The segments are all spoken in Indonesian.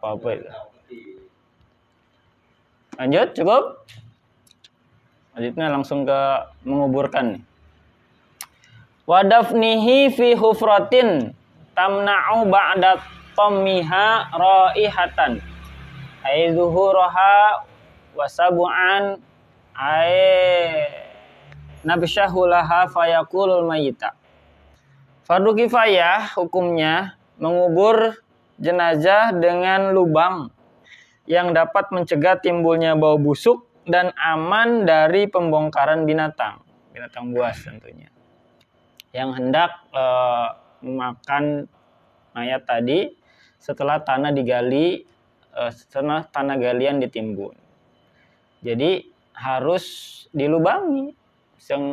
Apa itu? Lanjut, cukup? Lanjutnya langsung ke menguburkan nih. Wadafnihi fi hufratin tamna'u ba'da tammiha raihatan ay zuhuraha wasabu'an ay nabsyahulaha fayakulul mayita. Fardu kifayah hukumnya mengubur jenazah dengan lubang yang dapat mencegah timbulnya bau busuk dan aman dari pembongkaran binatang buas tentunya yang hendak memakan mayat tadi setelah tanah digali, setelah tanah galian ditimbun. Jadi harus dilubangi.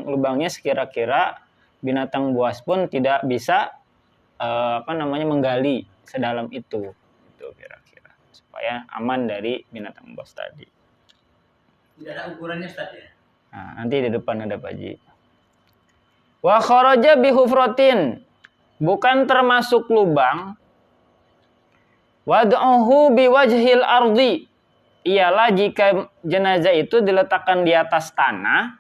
Lubangnya sekira-kira binatang buas pun tidak bisa menggali sedalam itu kira-kira supaya aman dari binatang buas tadi. Tidak ada ukurannya Ustaz ya? Nah, nanti di depan ada Pak Ji. Wa kharaja bi hufratin, bukan termasuk lubang. Wad'uhu bi wajhil ardi, ialah jika jenazah itu diletakkan di atas tanah.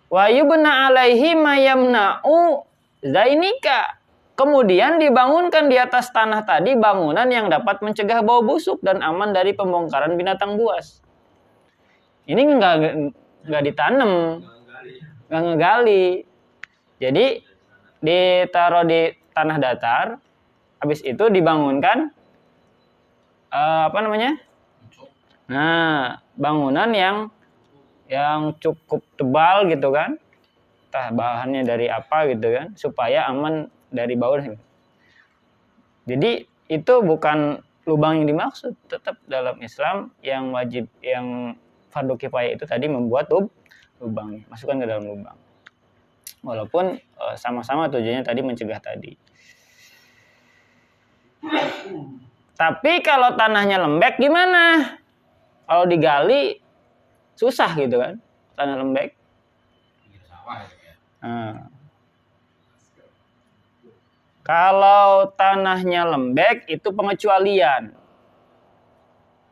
Wa yubna alaihi mayamna'u zainika, kemudian dibangunkan di atas tanah tadi bangunan yang dapat mencegah bau busuk dan aman dari pembongkaran binatang buas. Ini nggak ditanam, nggak ngegali. Jadi ditaruh di tanah datar, habis itu dibangunkan Nah, bangunan yang cukup tebal gitu kan. Entah bahannya dari apa gitu kan, supaya aman dari bau. Jadi itu bukan lubang yang dimaksud. Tetap dalam Islam yang wajib, yang fardu kifayah itu tadi membuat lubang, masukkan ke dalam lubang. Walaupun sama-sama tujuannya tadi mencegah tadi. Tapi kalau tanahnya lembek gimana? Kalau digali susah gitu kan, tanah lembek. Nah, kalau tanahnya lembek itu pengecualian.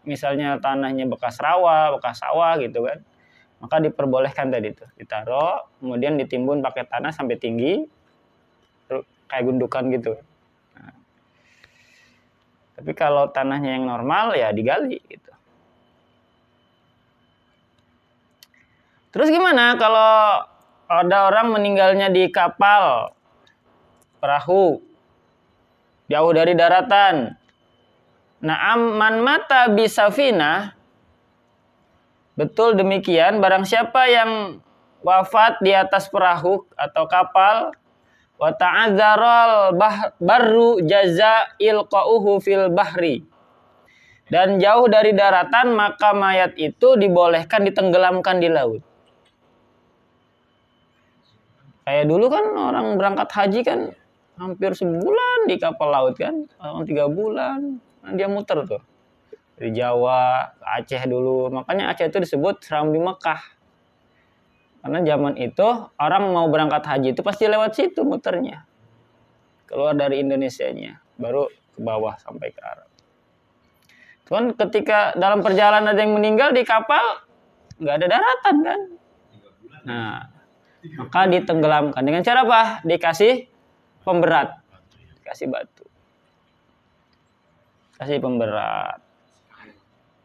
Misalnya tanahnya bekas rawa, bekas sawah gitu kan, maka diperbolehkan tadi tuh ditaruh, kemudian ditimbun pakai tanah sampai tinggi, kayak gundukan gitu. Nah, tapi kalau tanahnya yang normal ya digali gitu. Terus gimana kalau ada orang meninggalnya di kapal, perahu, jauh dari daratan? Na'am man mata bisafina, betul demikian, barang siapa yang wafat di atas perahu atau kapal, wa ta'adzaral barru jaza ilqa'uhu fil bahri, dan jauh dari daratan, maka mayat itu dibolehkan ditenggelamkan di laut. Kayak dulu kan orang berangkat haji kan hampir sebulan di kapal laut kan, 3 bulan, dia muter tuh dari Jawa ke Aceh dulu. Makanya Aceh itu disebut Serambi Mekah, karena zaman itu orang mau berangkat haji itu pasti lewat situ muternya, keluar dari Indonesianya baru ke bawah sampai ke Arab. Cuman ketika dalam perjalanan ada yang meninggal di kapal, nggak ada daratan kan, nah maka ditenggelamkan dengan cara apa? Dikasih pemberat, kasih batu, kasih pemberat.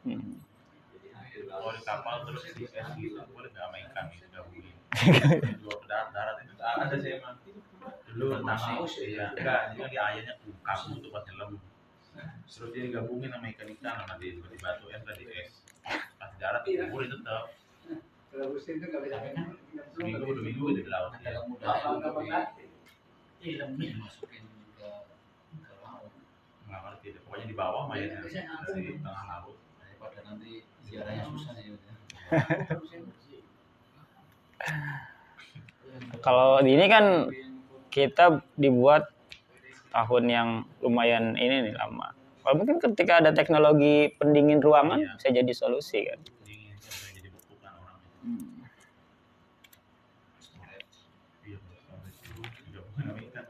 Kalau di kapal terus di es gitu, boleh nggak sama ikan gitu, gabungin. Dua darat itu ada sih emang. Dulu tentang ya enggak, jadi di airnya kamu tuh pas nyelam. Terus dia digabungin sama ikan-ikan, sama di batu es dan di es. Pas darat dikuburin tetap. Seminggu 2 minggu gitu di laut. Iya, masukin ke laut. Nggak ngerti, pokoknya di bawah mayatnya dari tengah laut. Daripada nanti ziarahnya susah ya. Kalau ini kan kita dibuat tahun yang lumayan ini nih lama. Kalau mungkin ketika ada teknologi pendingin ruangan bisa jadi solusi kan. Dingin sampai jadi bekukan orang. Iya, digabungin sama ikan.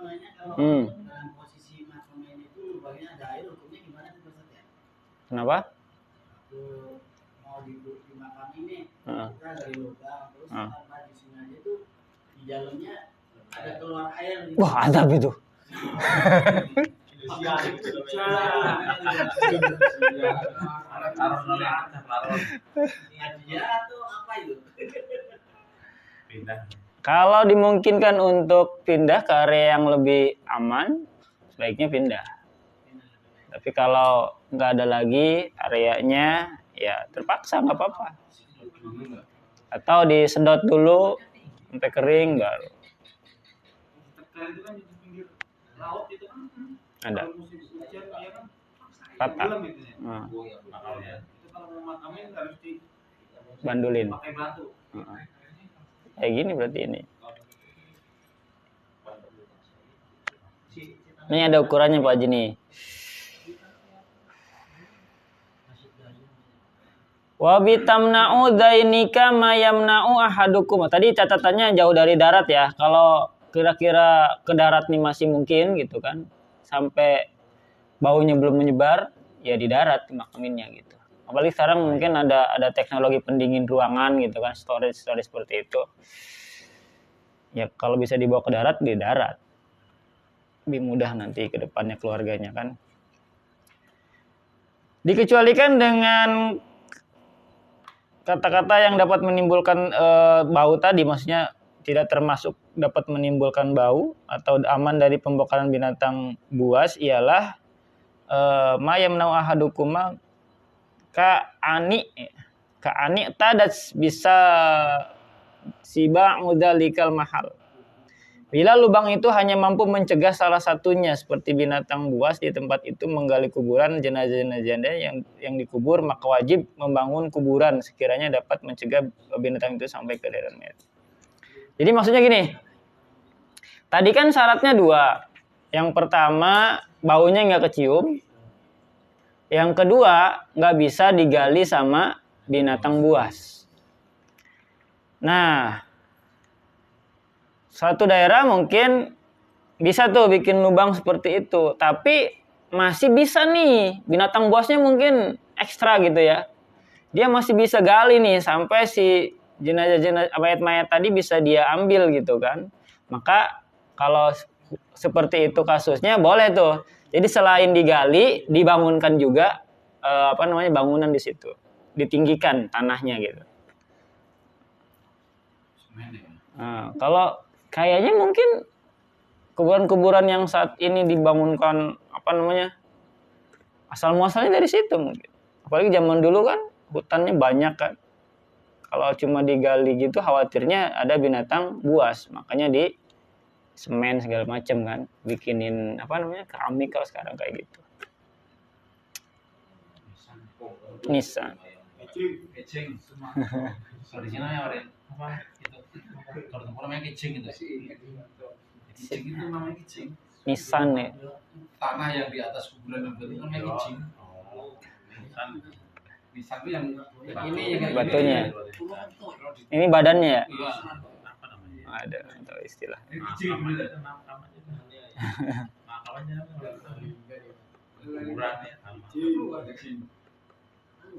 namanya kalau Hmm. dalam posisi makamnya itu lubangnya ada air, hukumnya gimana tuh Pak Ustadz ya? Kenapa? Waktu mau di makam ini Heeh. kita dari lubang terus Heeh. apa di sini aja tuh di dalamnya ada keluar air gitu. Wah, adab itu. Hadiah atau apa itu? Pindah. Kalau dimungkinkan untuk pindah ke area yang lebih aman, sebaiknya pindah. Tapi kalau nggak ada lagi areanya, ya terpaksa nggak apa-apa. Atau disedot dulu sampai kering baru. Tegal itu kan di pinggir laut itu kan. Ada. Kalau musim hujan dia kan Rata. tenggelam itu ya. Nah, Makamnya. Itu kalau mau makamin harus bandulin. dipakai batu. Heeh. Kayak gini berarti ini. Ini ada ukurannya Pak Haji nih. Wa bitamna'u dzainika ma yamna'u ahadukum. Tadi catatannya jauh dari darat ya. Kalau kira-kira ke darat nih masih mungkin gitu kan. Sampai baunya belum menyebar, ya di darat dimakaminnya gitu. Apalagi sekarang mungkin ada teknologi pendingin ruangan gitu kan, storage seperti itu. Ya kalau bisa dibawa ke darat, di darat. Lebih mudah nanti ke depannya keluarganya kan. Dikecualikan dengan kata-kata yang dapat menimbulkan bau tadi, maksudnya tidak termasuk dapat menimbulkan bau atau aman dari pembakaran binatang buas, ialah ma yamna'u ahadukuma ka'ani tadat bisa siba mudzalikal mahal. Bila lubang itu hanya mampu mencegah salah satunya seperti binatang buas di tempat itu menggali kuburan jenazah-jenazah yang dikubur, maka wajib membangun kuburan sekiranya dapat mencegah binatang itu sampai ke daerah mayat. Jadi maksudnya gini, tadi kan syaratnya dua. Yang pertama baunya nggak kecium, yang kedua nggak bisa digali sama binatang buas. Nah, suatu daerah mungkin bisa tuh bikin lubang seperti itu, tapi masih bisa nih binatang buasnya mungkin ekstra gitu ya. Dia masih bisa gali nih sampai si jenazah-jenazah mayat-mayat tadi bisa dia ambil gitu kan. Maka kalau seperti itu kasusnya boleh tuh. Jadi selain digali, dibangunkan juga bangunan di situ, ditinggikan tanahnya gitu. Nah, kalau kayaknya mungkin kuburan-kuburan yang saat ini dibangunkan asal muasalnya dari situ mungkin. Apalagi zaman dulu kan hutannya banyak kan. Kalau cuma digali gitu khawatirnya ada binatang buas, makanya di semen segala macam kan, bikinin keramik kalau sekarang kayak gitu. Nisan. Kecing. Originalnya orang apa itu? Kalau tempur namanya kecing itu. Kecing itu namanya kecing. Nisan ya. Tanah yang di atas kuburan itu namanya kecing. Nisan itu yang ini yang Batunya. Ini badannya ya? Iya. Apa namanya? Ada atau istilah. Kecing gitu. Makamnya kuburannya.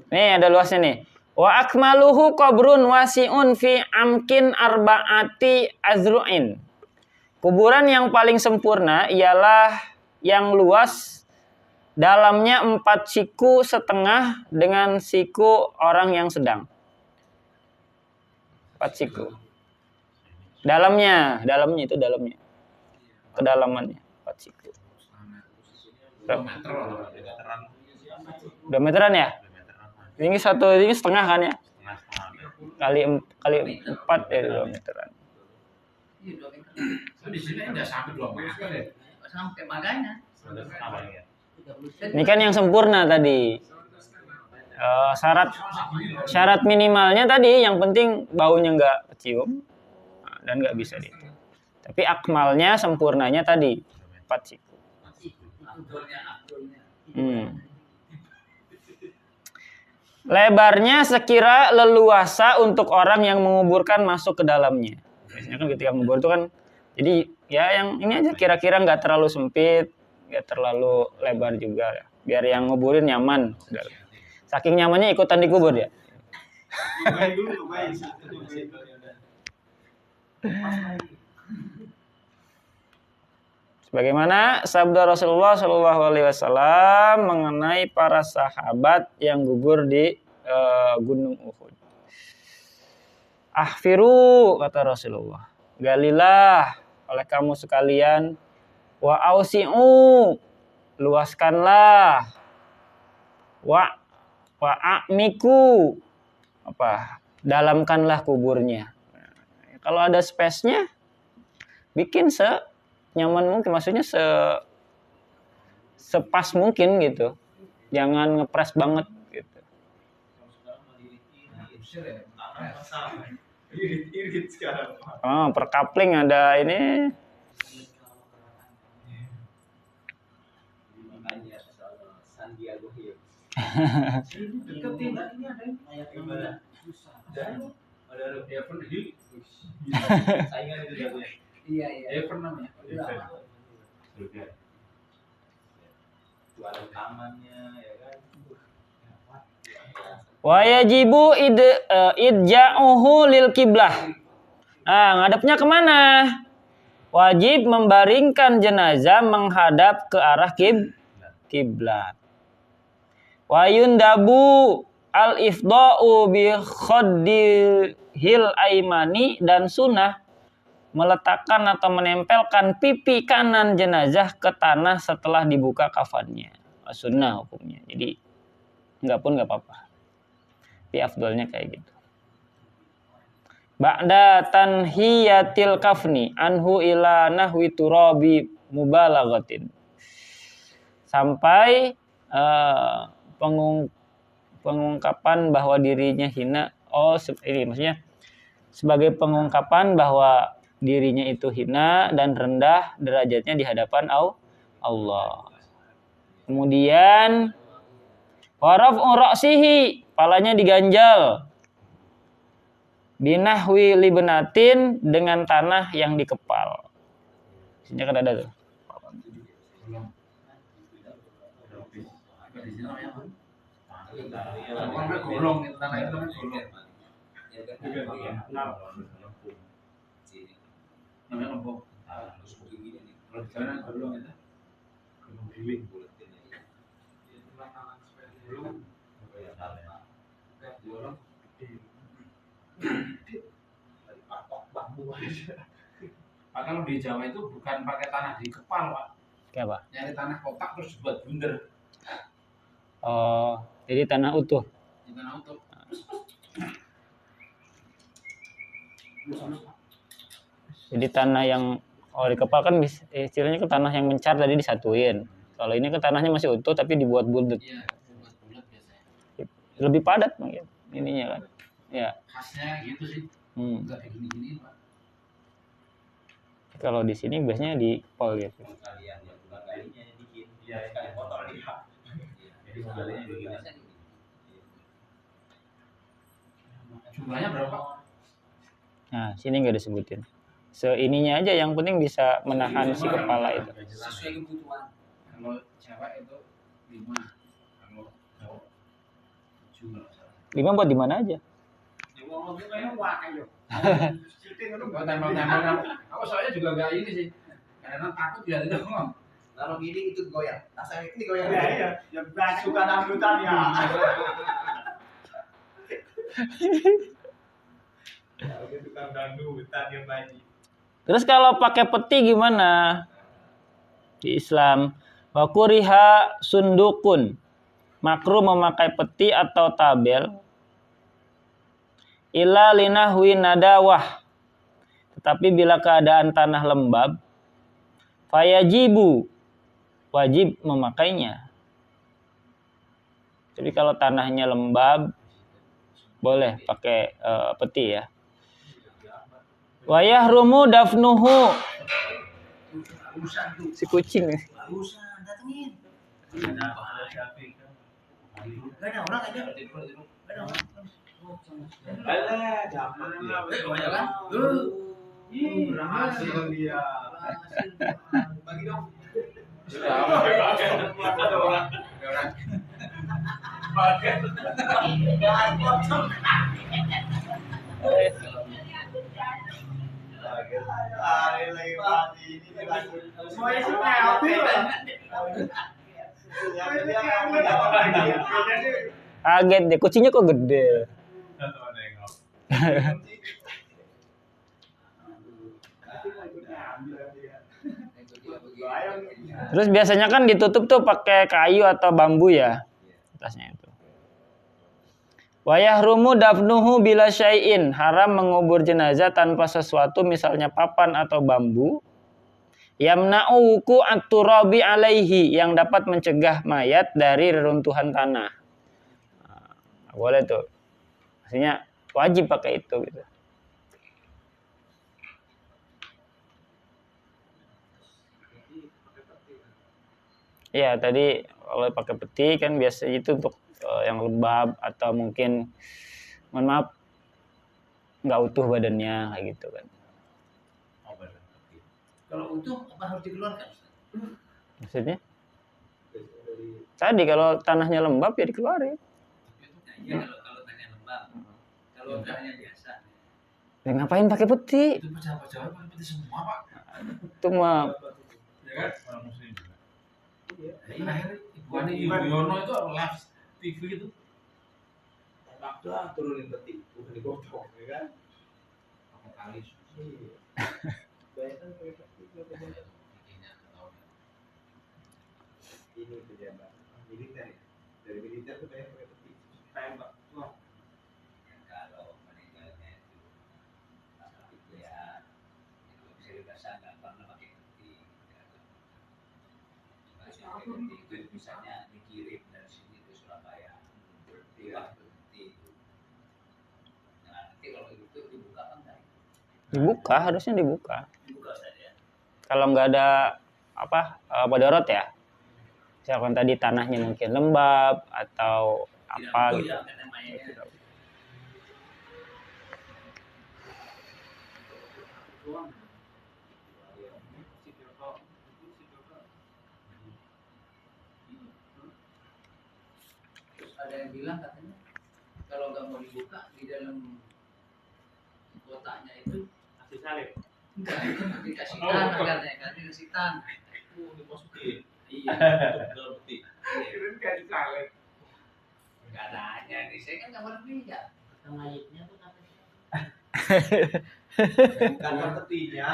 Nih ada luasnya nih. Wa akmaluhu qabrun wasi'un fi amkin arba'ati azru'in. Kuburan yang paling sempurna ialah yang luas, dalamnya 4 siku setengah dengan siku orang yang sedang. 4 siku. Dalamnya itu dalamnya. Kedalamannya 4 siku. Udah meteran ya? Ini setengah kan ya? Kali 4 ya 2 meteran. Iya 2 meter. Di sini enggak sampai 2 meter ya. Sampai makanya. Ini kan yang sempurna tadi. Syarat minimalnya tadi yang penting baunya nggak kecium dan nggak bisa di. Tapi akmalnya sempurnanya tadi 4 siku. Lebarnya sekira leluasa untuk orang yang menguburkan masuk ke dalamnya. Biasanya kan ketika mengubur itu kan, jadi ya yang ini aja kira-kira nggak terlalu sempit, nggak terlalu lebar juga, biar yang nguburin nyaman. Saking nyamannya ikutan dikubur ya. Baik dulu, baik. Sebagaimana sabda Rasulullah Shallallahu Alaihi Wasallam mengenai para sahabat yang gugur di Gunung Uhud. Ahfiru, kata Rasulullah, galilah oleh kamu sekalian, wa ausi'u, luaskanlah, wa a'miku, dalamkanlah kuburnya. Kalau ada space-nya, bikin nyaman mungkin, maksudnya sepas mungkin gitu, jangan ngepres banget gitu. Irit sekarang. Per coupling ada ini. Sandiago Hills. Deketin ini ada yang ada Evan Hill. Saingan itu jatuhnya. Iya. Evan namanya. Juara tamannya ya kan. Wa yajibu idja'uhu lil kiblah. Ngadepnya kemana? Wajib membaringkan jenazah menghadap ke arah kiblat. Wa yundabu al-ifda'u bi khaddihil aimani, dan sunnah meletakkan atau menempelkan pipi kanan jenazah ke tanah setelah dibuka kafannya. Sunnah hukumnya. Jadi enggak pun enggak apa-apa. Tapi afdolnya kayak gitu. Ba'da tanhiyatil kafni anhu ila nahwi turabi mubalaghatin. Sampai pengungkapan bahwa dirinya hina. Ini maksudnya sebagai pengungkapan bahwa dirinya itu hina dan rendah derajatnya di hadapan Allah. Kemudian waraf'u ra'sihi, palanya diganjal, binahwi libnatin, dengan tanah yang dikepal. Sini kan ada tuh. Golong itu tanah itu golong. Namanya lempung. Kalau di sana golong itu. Golong giling. Pak, kalau di Jawa itu bukan pakai tanah di kepal, Pak. Kayak apa? Nyari tanah kotak terus buat bunder. Jadi tanah utuh. Di tanah utuh. Jadi tanah yang di kepal kan istilahnya ke tanah yang mencar tadi disatuin. Kalau ini kan tanahnya masih utuh tapi dibuat bulat. Iya, buat bulat biasanya. Lebih padat mungkin ininya kan. Ya. Khasnya gitu sih. Enggak kayak gini-gini, Pak. Kalau di sini biasanya di pol gitu. Kalian yang bukan kalinya yang bikin. Iya, sekali kotor dia. Jadi modelnya begini. Jumlahnya berapa? Nah, sini nggak disebutin. Seininya aja yang penting bisa menahan si kepala itu. Sesuai kebutuhan. Kalau cewek itu 5. Kalau cowok 7. 5 buat di mana aja? Oh, tempel-tempel. Aku soalnya juga enggak ini sih. Karena takut dia itu ngomong. Kalau gini itu goyang. Tasnya ini goyang. Iya. Yang suka dangdutan ya. Tukang dangdutan ya, Pak. Terus kalau pakai peti gimana? Di Islam, wa kuriha sundukun. Makruh memakai peti atau tabel. Ila linahwi nadawah. Tetapi bila keadaan tanah lembab, fayajibu, wajib memakainya. Jadi kalau tanahnya lembab, boleh pakai peti ya. Wa yahrumu dafnuhu. Si kucing. Barusan datengin. Gak ada orang aja. Gak ada orang. Alah, jangan. Goyang kan? Berhasil dia. Bagi dong. Ada orang. Semuanya sih kreatif. Kaget deh, kucingnya kok gede. Terus biasanya kan ditutup tuh pakai kayu atau bambu ya atasnya itu. Wa yahrumu dafnuhu bila syai'in, haram mengubur jenazah tanpa sesuatu misalnya papan atau bambu. Yamna'u wuqu'at turabi alaihi, yang dapat mencegah mayat dari reruntuhan tanah. Nah, boleh tuh. Maksudnya wajib pakai itu gitu. Iya, tadi kalau pakai peti kan biasanya itu untuk yang lembab atau mungkin mohon maaf nggak utuh badannya kayak gitu kan. Kalau utuh apa harus dikeluarkan? Maksudnya? Tadi kalau tanahnya lembab ya dikeluarin. Iya kalau tanahnya lembab. Kalau tanahnya biasa. Ya ngapain pakai peti? Itu pejabat-pejabat pakai peti semua, Pak. Itu mah Ya kan? Orang muslim juga. Iya, akhirnya Ibu Yono itu live TV gitu. Waktu turunin peti, bukan digotong, ya kan? Berapa kali? Bayangkan pakai peti, ini pejabat militer ya. Dari militer tuh banyak pakai peti. Tembak. Wah. Kalau meninggalnya itu ya itu bisa dirasakan nggak pernah pakai peti. Itu misalnya dikirim dari sini ke Surabaya, berarti itu. Nah, nanti kalau itu dibuka kan enggak? dibuka, harusnya dibuka. Dibuka saja. Kalau nggak ada apa bodorot ya. Misalkan tadi tanahnya mungkin lembab atau apa gitu. Ya, karena mayatnya. Terus ada yang bilang katanya kalau nggak mau dibuka di dalam kotaknya itu Kasih salib. enggak dikasih tanah katanya, dikasih tanah. Dimasukin. Iya. Dalam peti. Kirain kasih salib. Enggak nanya nih, saya kan nggak pernah lihat. Mayitnya tuh katanya. Bukan petinya.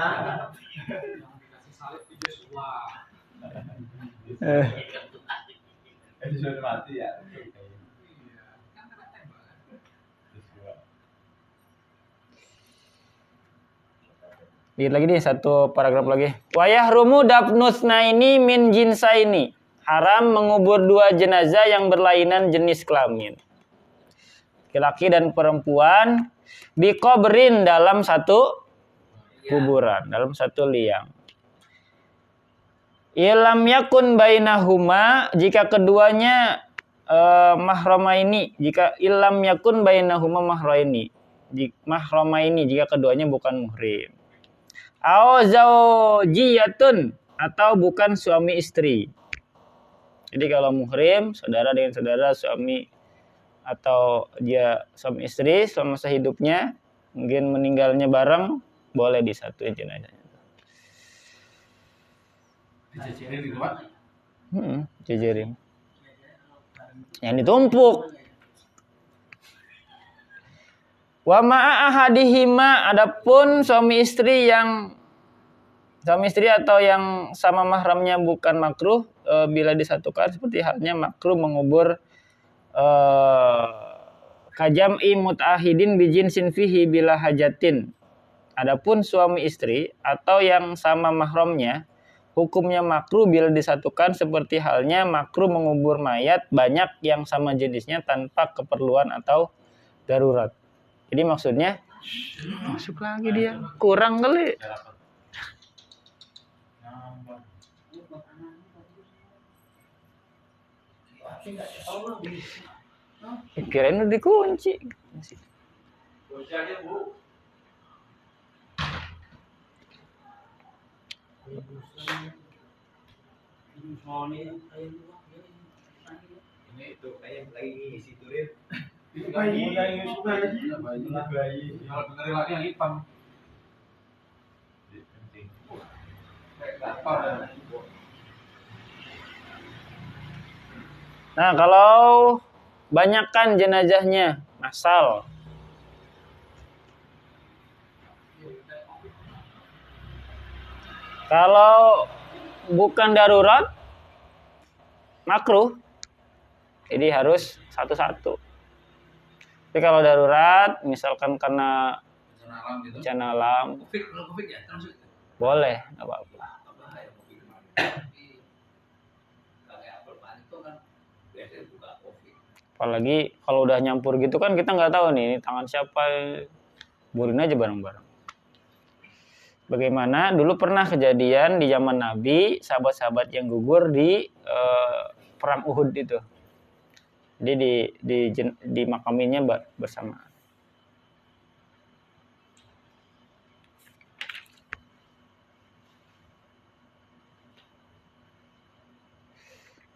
Dikasih salib di Joshua. Sudah mati ya. Iya. Kan kena tembak. Lihat lagi nih satu paragraf lagi. Wa yahrumu dafnusnaini min jinsaini. Haram mengubur dua jenazah yang berlainan jenis kelamin. Laki-laki dan perempuan biqabrin dalam satu kuburan, dalam satu liang. Ilam yakun bainahuma, jika keduanya mahramaini, jika ilam yakun bainahuma mahramaini, jika keduanya bukan muhrim. Au zaujiyatun, atau bukan suami istri. Jadi kalau muhrim, saudara dengan saudara, suami atau dia suami istri selama masa hidupnya, mungkin meninggalnya bareng, boleh disatuin jenazahnya. Dijajarin gitu, Pak. Jejerin. Yang ditumpuk. Wa ma'a ahadihima, adapun suami istri atau yang sama mahramnya bukan makruh, bila disatukan seperti halnya makruh mengubur kajam'i mutahidin bijinsin fihi bila hajatin. Adapun suami istri atau yang sama mahramnya hukumnya makruh bila disatukan seperti halnya makruh mengubur mayat banyak yang sama jenisnya tanpa keperluan atau darurat. Jadi maksudnya masuk lagi dia, kurang kali. Kirain udah dikunci. Ini itu kayak lagi ngisi turin. Bayi yang suka lagi. Bayi. Kalau benerin lagi yang hitam. Kayak dapar ya. Nah, kalau banyakkan jenazahnya, masal. Kalau bukan darurat, makruh. Jadi harus satu-satu. Tapi kalau darurat, misalkan karena Bencana alam gitu. bencana alam, Covid, kalau Covid ya termasuk itu. boleh, nggak apa-apa. Apa ya Covid kemarin. Tapi kayak apel panik itu kan biasanya buka Covid. Apalagi kalau udah nyampur gitu kan kita nggak tahu nih ini tangan siapa, burin aja bareng-bareng. Bagaimana dulu pernah kejadian di zaman Nabi, sahabat-sahabat yang gugur di perang Uhud itu. Jadi di makaminnya bersamaan.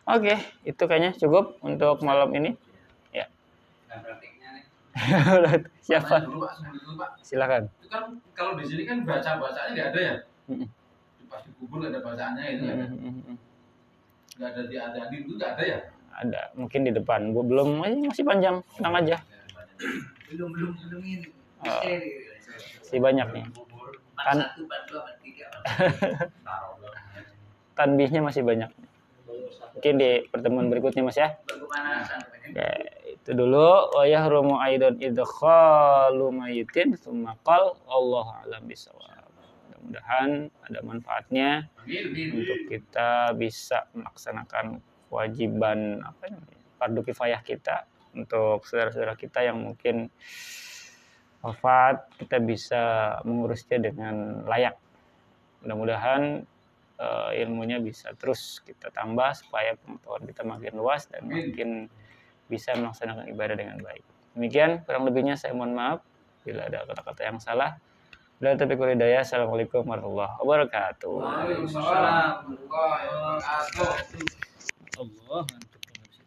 Oke, itu kayaknya cukup untuk malam ini. Ya. Dan praktiknya nih. Siapa? Tanya dulu Pak, sebelum itu Pak. Silakan. Itu kan kalau di sini kan baca-bacanya nggak ada ya? Mm-mm. Pas dikubur nggak ada bacaannya itu nggak ada. Nggak ada diadain itu nggak ada ya? Ada, mungkin di depan. Belum, masih panjang. Tenang aja. Belum ini. Oh. Misteri. Masih banyak nih. Part 1, part 2, part 3. Tanbihnya masih banyak. Mungkin di pertemuan berikutnya Mas ya. Bagaimana? Oke, itu dulu. Wa yahrumu aidan idkhalu mayyitin tsumma qal Allahu a'lam bishawab. Mudah-mudahan ada manfaatnya untuk kita bisa melaksanakan kewajiban fardu kifayah kita untuk saudara-saudara kita yang mungkin wafat, kita bisa mengurusnya dengan layak. Mudah-mudahan ilmunya bisa terus kita tambah supaya pengetahuan kita makin luas dan makin bisa melaksanakan ibadah dengan baik. Demikian kurang lebihnya saya mohon maaf bila ada kata-kata yang salah. Bila taufiq wal hidayah. Assalamualaikum warahmatullahi wabarakatuh. Waalaikumsalam warahmatullahi wabarakatuh. Allah.